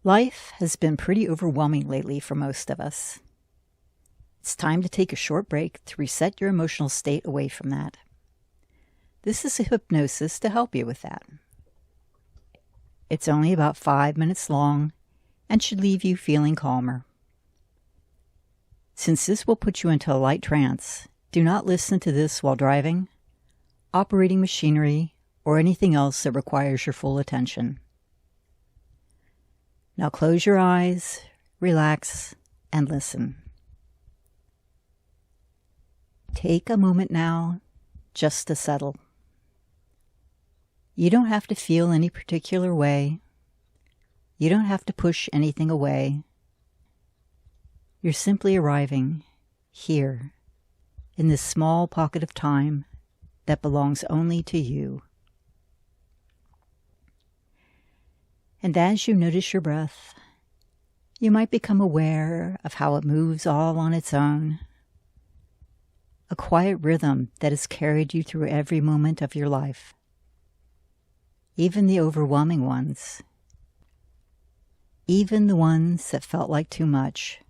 Life has been pretty overwhelming lately for most of us. It's time to take a short break to reset your emotional state away from that. This is a hypnosis to help you with that. It's only about 5 minutes long and should leave you feeling calmer. Since this will put you into a light trance, do not listen to this while driving, operating machinery, or anything else that requires your full attention. Now close your eyes, relax, and listen. Take a moment now just to settle. You don't have to feel any particular way. You don't have to push anything away. You're simply arriving here in this small pocket of time that belongs only to you. And as you notice your breath, you might become aware of how it moves all on its own. A quiet rhythm that has carried you through every moment of your life, even the overwhelming ones, even the ones that felt like too much.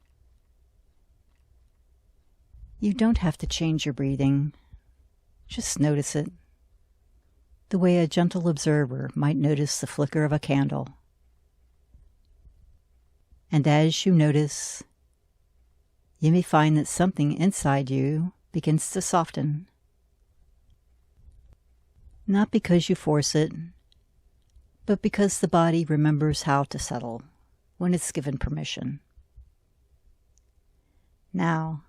You don't have to change your breathing. Just notice it, the way a gentle observer might notice the flicker of a candle. And as you notice, you may find that something inside you begins to soften. Not because you force it, but because the body remembers how to settle when it's given permission. Now,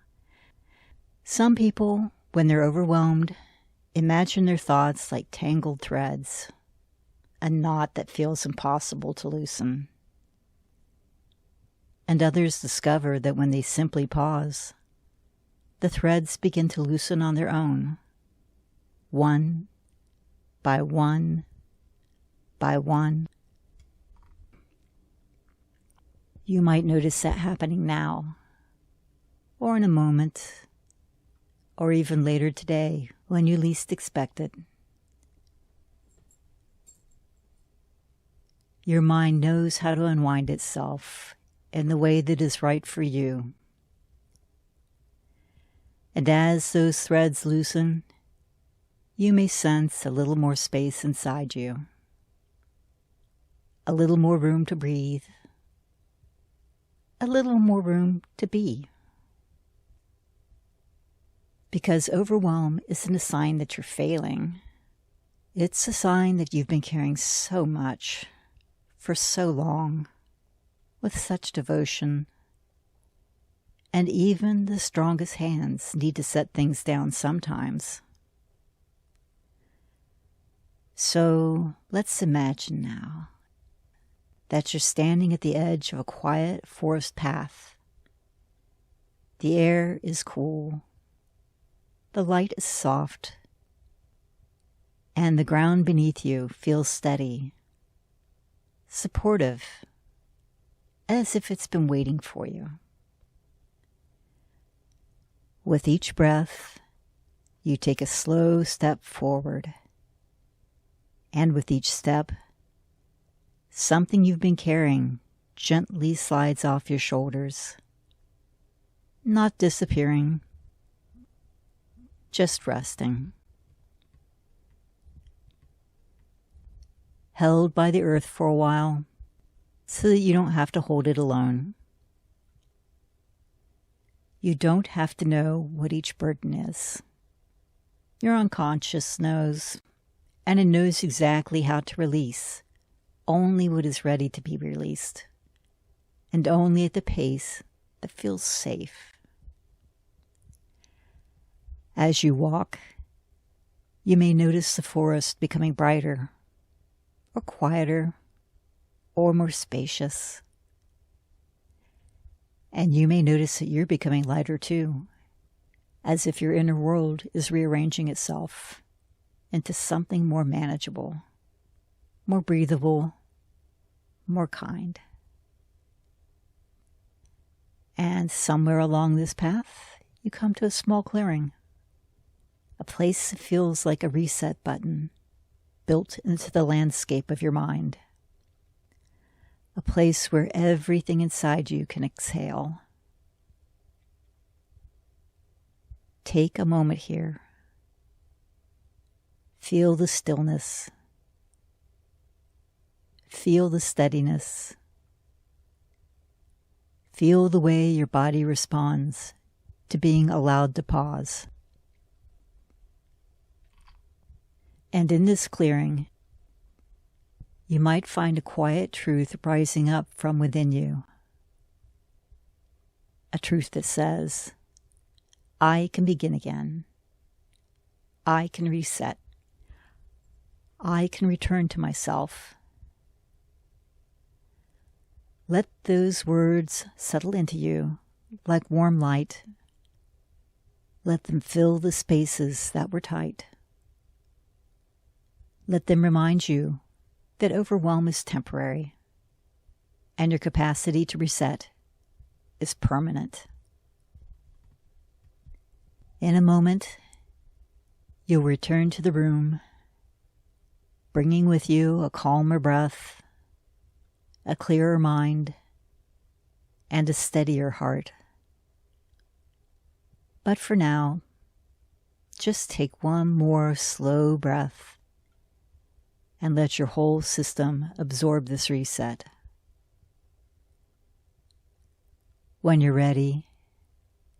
some people, when they're overwhelmed, imagine their thoughts like tangled threads, a knot that feels impossible to loosen. And others discover that when they simply pause, the threads begin to loosen on their own, one by one by one. You might notice that happening now, or in a moment, or even later today when you least expect it. Your mind knows how to unwind itself in the way that is right for you. And as those threads loosen, you may sense a little more space inside you, a little more room to breathe, a little more room to be. Because overwhelm isn't a sign that you're failing. It's a sign that you've been carrying so much for so long, with such devotion. And even the strongest hands need to set things down sometimes. So let's imagine now that you're standing at the edge of a quiet forest path. The air is cool. The light is soft. And the ground beneath you feels steady, supportive, as if it's been waiting for you. With each breath, you take a slow step forward. And with each step, something you've been carrying gently slides off your shoulders, not disappearing, just resting. Held by the earth for a while, so that you don't have to hold it alone. You don't have to know what each burden is. Your unconscious knows, and it knows exactly how to release only what is ready to be released, and only at the pace that feels safe. As you walk, you may notice the forest becoming brighter, or quieter, or more spacious. And you may notice that you're becoming lighter too, as if your inner world is rearranging itself into something more manageable, more breathable, more kind. And somewhere along this path, you come to a small clearing, a place that feels like a reset button built into the landscape of your mind. a place where everything inside you can exhale. Take a moment here. Feel the stillness. Feel the steadiness. Feel the way your body responds to being allowed to pause. And in this clearing, you might find a quiet truth rising up from within you. A truth that says, I can begin again. I can reset. I can return to myself. Let those words settle into you like warm light. Let them fill the spaces that were tight. Let them remind you that overwhelm is temporary and your capacity to reset is permanent. In a moment, you'll return to the room, bringing with you a calmer breath, a clearer mind, and a steadier heart. But for now, just take one more slow breath and let your whole system absorb this reset. When you're ready,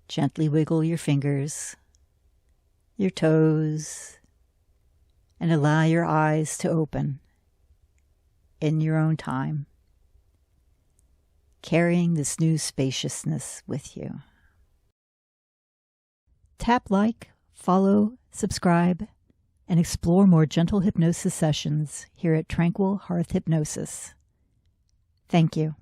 gently wiggle your fingers, your toes, and allow your eyes to open in your own time, carrying this new spaciousness with you. Tap like, follow, subscribe, and explore more gentle hypnosis sessions here at Tranquil Hearth Hypnosis. Thank you.